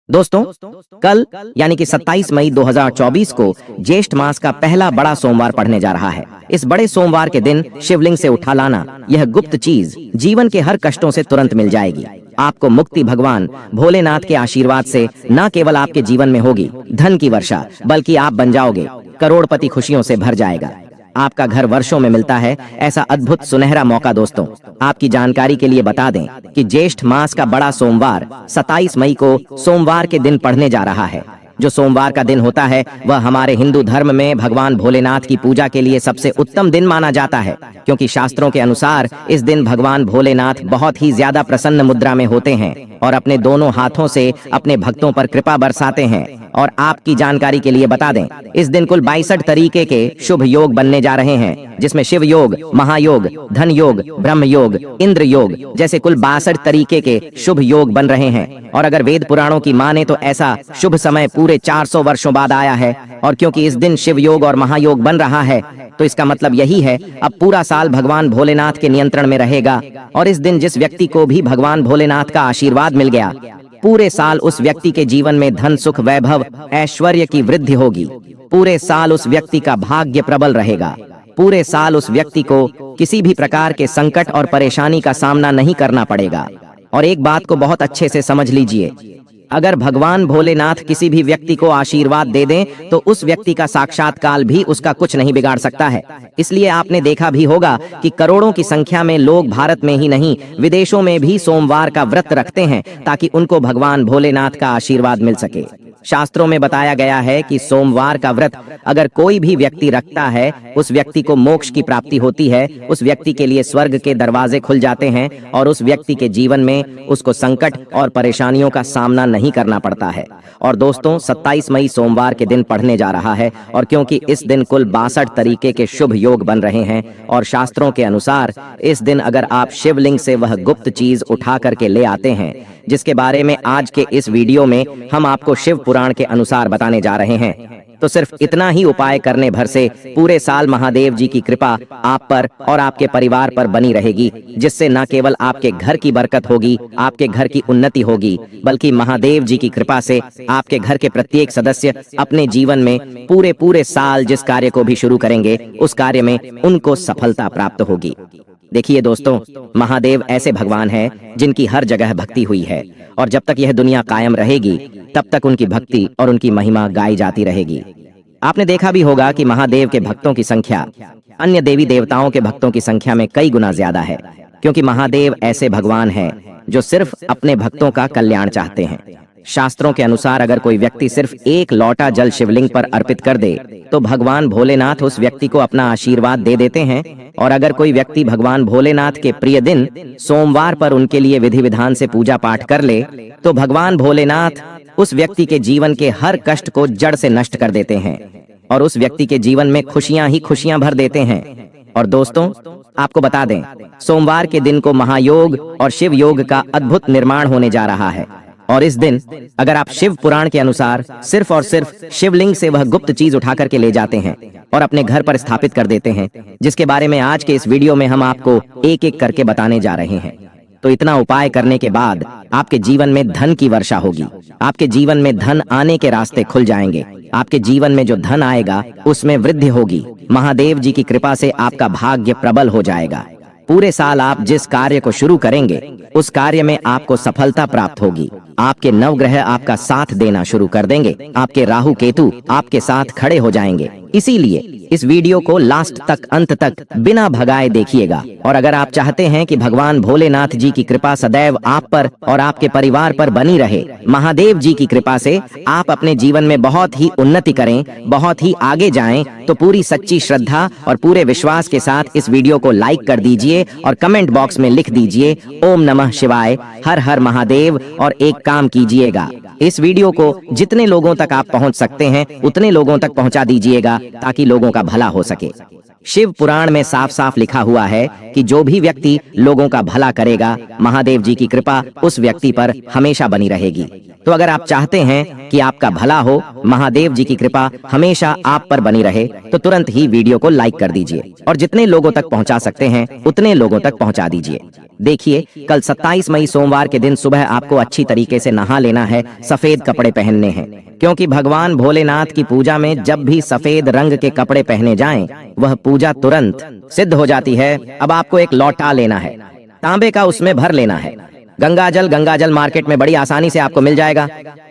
दोस्तों, कल यानी कि 27 मई 2024 को ज्येष्ठ मास का पहला बड़ा सोमवार पड़ने जा रहा है। इस बड़े सोमवार के दिन शिवलिंग से उठा लाना यह गुप्त चीज जीवन के हर कष्टों से तुरंत मिल जाएगी। आपको मुक्ति भगवान भोलेनाथ के आशीर्वाद से न केवल आपके जीवन में होगी धन की वर्षा, बल्कि आप बन जाओगे करोड़पति, खुशियों से भर जाएगा। आपका घर वर्षों में मिलता है ऐसा अद्भुत सुनहरा मौका। दोस्तों, आपकी जानकारी के लिए बता दें कि ज्येष्ठ मास का बड़ा सोमवार 27 मई को सोमवार के दिन पड़ने जा रहा है। जो सोमवार का दिन होता है वह हमारे हिंदू धर्म में भगवान भोलेनाथ की पूजा के लिए सबसे उत्तम दिन माना जाता है, क्योंकि शास्त्रों के अनुसार इस दिन भगवान भोलेनाथ बहुत ही ज्यादा प्रसन्न मुद्रा में होते हैं और अपने दोनों हाथों से अपने भक्तों पर कृपा बरसाते हैं। और आपकी जानकारी के लिए बता दें, इस दिन कुल 62 तरीके के शुभ योग बनने जा रहे हैं, जिसमें शिव योग, महायोग, धन योग, ब्रह्म योग, इंद्र योग जैसे कुल 62 तरीके के शुभ योग बन रहे हैं। और अगर वेद पुराणों की माने तो ऐसा शुभ समय पूरे 400 वर्षों बाद आया है। और क्योंकि इस दिन शिव योग और महायोग बन रहा है, तो इसका मतलब यही है अब पूरा साल भगवान भोलेनाथ के नियंत्रण में रहेगा। और इस दिन जिस व्यक्ति को भी भगवान भोलेनाथ का आशीर्वाद मिल गया, पूरे साल उस व्यक्ति के जीवन में धन, सुख, वैभव, ऐश्वर्य की वृद्धि होगी। पूरे साल उस व्यक्ति का भाग्य प्रबल रहेगा। पूरे साल उस व्यक्ति को किसी भी प्रकार के संकट और परेशानी का सामना नहीं करना पड़ेगा। और एक बात को बहुत अच्छे से समझ लीजिए, अगर भगवान भोलेनाथ किसी भी व्यक्ति को आशीर्वाद दे दें तो उस व्यक्ति का साक्षात्कार भी उसका कुछ नहीं बिगाड़ सकता है। इसलिए आपने देखा भी होगा कि करोड़ों की संख्या में लोग भारत में ही नहीं, विदेशों में भी सोमवार का व्रत रखते हैं ताकि उनको भगवान भोलेनाथ का आशीर्वाद मिल सके। शास्त्रों में बताया गया है कि सोमवार का व्रत अगर कोई भी व्यक्ति रखता है, उस व्यक्ति को मोक्ष की प्राप्ति होती है, उस व्यक्ति के लिए स्वर्ग के दरवाजे खुल जाते हैं और उस व्यक्ति के जीवन में उसको संकट और परेशानियों का सामना नहीं करना पड़ता है। और दोस्तों, 27 मई सोमवार के दिन पढ़ने जा रहा है और क्योंकि इस दिन कुल 62 तरीके के शुभ योग बन रहे हैं और शास्त्रों के अनुसार इस दिन अगर आप शिवलिंग से वह गुप्त चीज उठा करके ले आते हैं, जिसके बारे में आज के इस वीडियो में हम आपको शिव पुराण के अनुसार बताने जा रहे हैं, तो सिर्फ इतना ही उपाय करने भर से पूरे साल महादेव जी की कृपा आप पर और आपके परिवार पर बनी रहेगी, जिससे न केवल आपके घर की बरकत होगी, आपके घर की उन्नति होगी, बल्कि महादेव जी की कृपा से आपके घर के प्रत्येक सदस्य अपने जीवन में पूरे साल जिस कार्य को भी शुरू करेंगे उस कार्य में उनको सफलता प्राप्त होगी। देखिए दोस्तों, महादेव ऐसे भगवान हैं जिनकी हर जगह भक्ति हुई है और जब तक यह दुनिया कायम रहेगी तब तक उनकी भक्ति और उनकी महिमा गाई जाती रहेगी। आपने देखा भी होगा कि महादेव के भक्तों की संख्या अन्य देवी देवताओं के भक्तों की संख्या में कई गुना ज्यादा है, क्योंकि महादेव ऐसे भगवान हैं जो सिर्फ अपने भक्तों का कल्याण चाहते हैं। शास्त्रों के अनुसार अगर कोई व्यक्ति सिर्फ एक लोटा जल शिवलिंग पर अर्पित कर दे तो भगवान भोलेनाथ उस व्यक्ति को अपना आशीर्वाद दे देते हैं। और अगर कोई व्यक्ति भगवान भोलेनाथ के प्रिय दिन सोमवार पर उनके लिए विधि विधान से पूजा पाठ कर ले तो भगवान भोलेनाथ उस व्यक्ति के जीवन के हर कष्ट को जड़ से नष्ट कर देते हैं और उस व्यक्ति के जीवन में खुशियां ही खुशियां भर देते हैं। और दोस्तों, आपको बता दें, सोमवार के दिन को महायोग और शिव योग का अद्भुत निर्माण होने जा रहा है। और इस दिन अगर आप शिव पुराण के अनुसार सिर्फ और सिर्फ शिवलिंग से वह गुप्त चीज उठा करके ले जाते हैं और अपने घर पर स्थापित कर देते हैं, जिसके बारे में आज के इस वीडियो में हम आपको एक एक करके बताने जा रहे हैं, तो इतना उपाय करने के बाद आपके जीवन में धन की वर्षा होगी। आपके जीवन में धन आने के रास्ते खुल जाएंगे। आपके जीवन में जो धन आएगा उसमें वृद्धि होगी। महादेव जी की कृपा से आपका भाग्य प्रबल हो जाएगा। पूरे साल आप जिस कार्य को शुरू करेंगे उस कार्य में आपको सफलता प्राप्त होगी। आपके नवग्रह आपका साथ देना शुरू कर देंगे। आपके राहु केतु आपके साथ खड़े हो जाएंगे। इसीलिए इस वीडियो को लास्ट तक, अंत तक बिना भगाए देखिएगा। और अगर आप चाहते हैं कि भगवान भोलेनाथ जी की कृपा सदैव आप पर और आपके परिवार पर बनी रहे, महादेव जी की कृपा से आप अपने जीवन में बहुत ही उन्नति करें, बहुत ही आगे जाएं, तो पूरी सच्ची श्रद्धा और पूरे विश्वास के साथ इस वीडियो को लाइक कर दीजिए और कमेंट बॉक्स में लिख दीजिए ओम नमः शिवाय, हर हर महादेव। और एक काम कीजिएगा, इस वीडियो को जितने लोगों तक आप पहुंच सकते हैं उतने लोगों तक पहुंचा दीजिएगा ताकि लोगों का भला हो सके। शिव पुराण में साफ साफ लिखा हुआ है कि जो भी व्यक्ति लोगों का भला करेगा, महादेव जी की कृपा उस व्यक्ति पर हमेशा बनी रहेगी। तो अगर आप चाहते हैं कि आपका भला हो, महादेव जी की कृपा हमेशा आप पर बनी रहे, तो तुरंत ही वीडियो को लाइक कर दीजिए और जितने लोगों तक पहुंचा सकते हैं उतने लोगों तक पहुंचा दीजिए। देखिए, कल 27 मई सोमवार के दिन सुबह आपको अच्छी तरीके से नहा लेना है, सफेद कपड़े पहनने हैं, क्योंकि भगवान भोलेनाथ की पूजा में जब भी सफेद रंग के कपड़े पहने जाएं, वह पूजा तुरंत सिद्ध हो जाती है। अब आपको एक लौटा लेना है, तांबे का, उसमें भर लेना है गंगाजल मार्केट में बड़ी आसानी से आपको मिल जाएगा।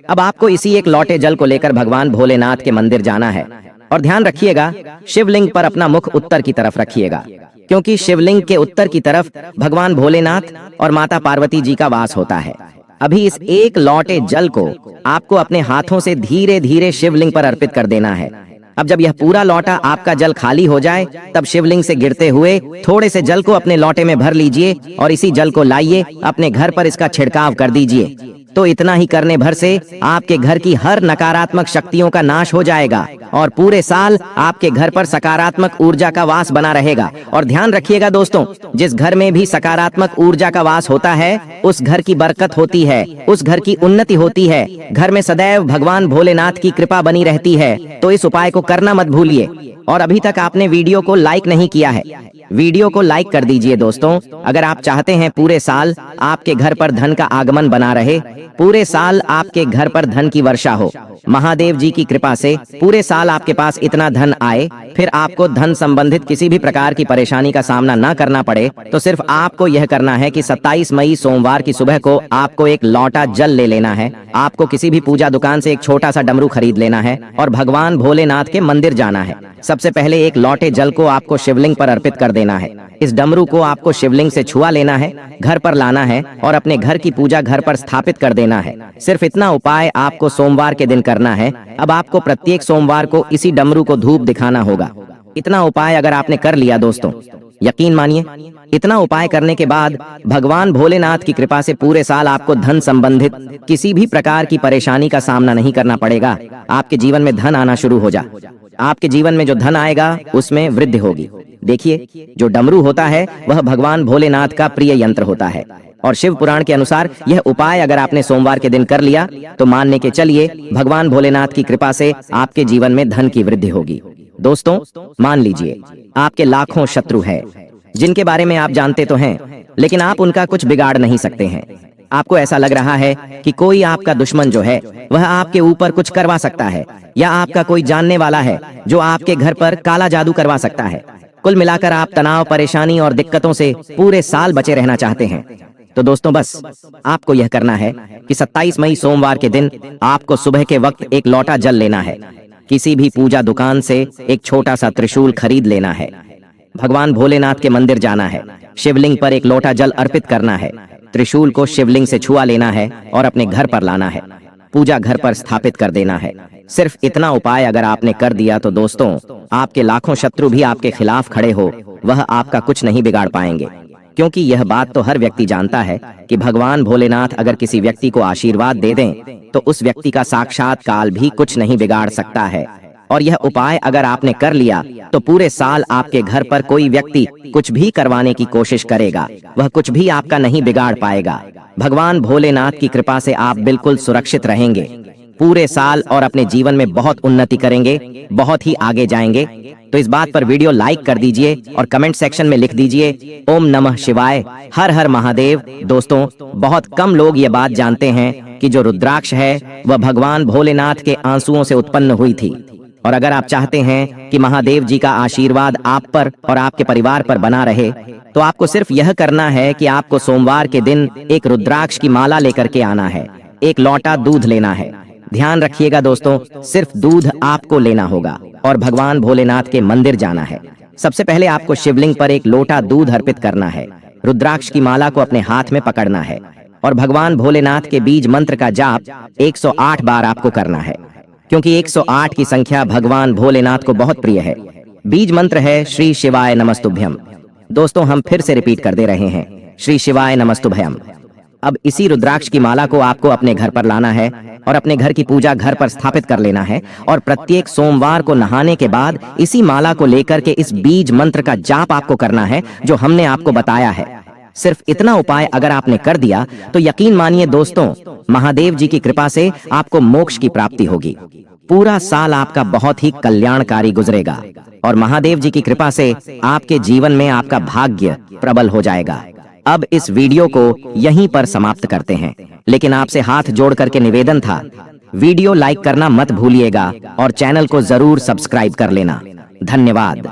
अब आपको इसी एक लौटे जल को लेकर भगवान भोलेनाथ के मंदिर जाना है और ध्यान रखिएगा, शिवलिंग पर अपना मुख उत्तर की तरफ रखिएगा, क्योंकि शिवलिंग के उत्तर की तरफ भगवान भोलेनाथ और माता पार्वती जी का वास होता है। अभी इस एक लौटे जल को आपको अपने हाथों से धीरे धीरे शिवलिंग पर अर्पित कर देना है। अब जब यह पूरा लौटा आपका जल खाली हो जाए, तब शिवलिंग से गिरते हुए थोड़े से जल को अपने लौटे में भर लीजिए और इसी जल को लाइए अपने घर पर इसका छिड़काव कर दीजिए। तो इतना ही करने भर से आपके घर की हर नकारात्मक शक्तियों का नाश हो जाएगा और पूरे साल आपके घर पर सकारात्मक ऊर्जा का वास बना रहेगा। और ध्यान रखिएगा दोस्तों, जिस घर में भी सकारात्मक ऊर्जा का वास होता है, उस घर की बरकत होती है, उस घर की उन्नति होती है, घर में सदैव भगवान भोलेनाथ की कृपा बनी रहती है। तो इस उपाय को करना मत भूलिए। और अभी तक आपने वीडियो को लाइक नहीं किया है, वीडियो को लाइक कर दीजिए दोस्तों। अगर आप चाहते हैं पूरे साल आपके घर पर धन का आगमन बना रहे, पूरे साल आपके घर पर धन की वर्षा हो, महादेव जी की कृपा से पूरे साल आपके पास इतना धन आए, फिर आपको धन संबंधित किसी भी प्रकार की परेशानी का सामना न करना पड़े, तो सिर्फ आपको यह करना है कि 27 मई सोमवार की सुबह को आपको एक लौटा जल ले लेना है। आपको किसी भी पूजा दुकान से एक छोटा सा डमरू खरीद लेना है और भगवान भोलेनाथ के मंदिर जाना है। सबसे पहले एक लौटे जल को आपको शिवलिंग पर अर्पित कर देना है। इस डमरू को आपको शिवलिंग से छुआ लेना है, घर पर लाना है और अपने घर की पूजा घर पर स्थापित कर देना है। सिर्फ इतना उपाय आपको सोमवार के दिन करना है। अब आपको प्रत्येक सोमवार को इसी डमरू को धूप दिखाना होगा। इतना उपाय अगर आपने कर लिया दोस्तों, यकीन मानिए, इतना उपाय करने के बाद भगवान भोलेनाथ की कृपा से पूरे साल आपको धन संबंधित किसी भी प्रकार की परेशानी का सामना नहीं करना पड़ेगा। आपके जीवन में धन आना शुरू हो जा। आपके जीवन में जो धन आएगा उसमें वृद्धि होगी। देखिए, जो डमरू होता है वह भगवान भोलेनाथ का प्रिय यंत्र होता है और शिव पुराण के अनुसार यह उपाय अगर आपने सोमवार के दिन कर लिया तो मानने के चलिए भगवान भोलेनाथ की कृपा से आपके जीवन में धन की वृद्धि होगी। दोस्तों, मान लीजिए आपके लाखों शत्रु हैं जिनके बारे में आप जानते तो हैं, लेकिन आप उनका कुछ बिगाड़ नहीं सकते हैं। आपको ऐसा लग रहा है कि कोई आपका दुश्मन जो है वह आपके ऊपर कुछ करवा सकता है, या आपका कोई जानने वाला है जो आपके घर पर काला जादू करवा सकता है। कुल मिलाकर आप तनाव, परेशानी और दिक्कतों से पूरे साल बचे रहना चाहते हैं। तो दोस्तों, बस आपको यह करना है कि 27 मई सोमवार के दिन आपको सुबह के वक्त एक लौटा जल लेना है, किसी भी पूजा दुकान से एक छोटा सा त्रिशूल खरीद लेना है, भगवान भोलेनाथ के मंदिर जाना है, शिवलिंग पर एक लोटा जल अर्पित करना है, त्रिशूल को शिवलिंग से छुआ लेना है और अपने घर पर लाना है, पूजा घर पर स्थापित कर देना है। सिर्फ इतना उपाय अगर आपने कर दिया तो दोस्तों, आपके लाखों शत्रु भी आपके खिलाफ खड़े हो, वह आपका कुछ नहीं बिगाड़ पाएंगे। क्योंकि यह बात तो हर व्यक्ति जानता है कि भगवान भोलेनाथ अगर किसी व्यक्ति को आशीर्वाद दे दें तो उस व्यक्ति का साक्षात काल भी कुछ नहीं बिगाड़ सकता है। और यह उपाय अगर आपने कर लिया तो पूरे साल आपके घर पर कोई व्यक्ति कुछ भी करवाने की कोशिश करेगा, वह कुछ भी आपका नहीं बिगाड़ पाएगा। भगवान भोलेनाथ की कृपा से आप बिल्कुल सुरक्षित रहेंगे पूरे साल और अपने जीवन में बहुत उन्नति करेंगे, बहुत ही आगे जाएंगे। तो इस बात पर वीडियो लाइक कर दीजिए और कमेंट सेक्शन में लिख दीजिए ओम नमः शिवाय, हर हर महादेव। दोस्तों, बहुत कम लोग ये बात जानते हैं कि जो रुद्राक्ष है वह भगवान भोलेनाथ के आंसुओं से उत्पन्न हुई थी। और अगर आप चाहते हैं कि महादेव जी का आशीर्वाद आप पर और आपके परिवार पर बना रहे, तो आपको सिर्फ यह करना है कि आपको सोमवार के दिन एक रुद्राक्ष की माला लेकर के आना है, एक लौटा दूध लेना है। ध्यान रखिएगा दोस्तों, सिर्फ दूध आपको लेना होगा और भगवान भोलेनाथ के मंदिर जाना है। सबसे पहले आपको शिवलिंग पर एक लोटा दूध अर्पित करना है, रुद्राक्ष की माला को अपने हाथ में पकड़ना है और भगवान भोलेनाथ के बीज मंत्र का जाप 108 बार आपको करना है, क्योंकि 108 की संख्या भगवान भोलेनाथ को बहुत प्रिय है। बीज मंत्र है श्री शिवाय नमस्तुभ्यम। दोस्तों, हम फिर से रिपीट कर दे रहे हैं, श्री शिवाय नमस्तुभ्यम। अब इसी रुद्राक्ष की माला को आपको अपने घर पर लाना है और अपने घर की पूजा घर पर स्थापित कर लेना है और प्रत्येक सोमवार को नहाने के बाद इसी माला को लेकर के इस बीज मंत्र का जाप आपको करना है जो हमने आपको बताया है। सिर्फ इतना उपाय अगर आपने कर दिया तो यकीन मानिए दोस्तों, महादेव जी की कृपा से आपको मोक्ष की प्राप्ति होगी। पूरा साल आपका बहुत ही कल्याणकारी गुजरेगा और महादेव जी की कृपा से आपके जीवन में आपका भाग्य प्रबल हो जाएगा। अब इस वीडियो को यहीं पर समाप्त करते हैं, लेकिन आपसे हाथ जोड़ करके निवेदन था, वीडियो लाइक करना मत भूलिएगा और चैनल को जरूर सब्सक्राइब कर लेना। धन्यवाद।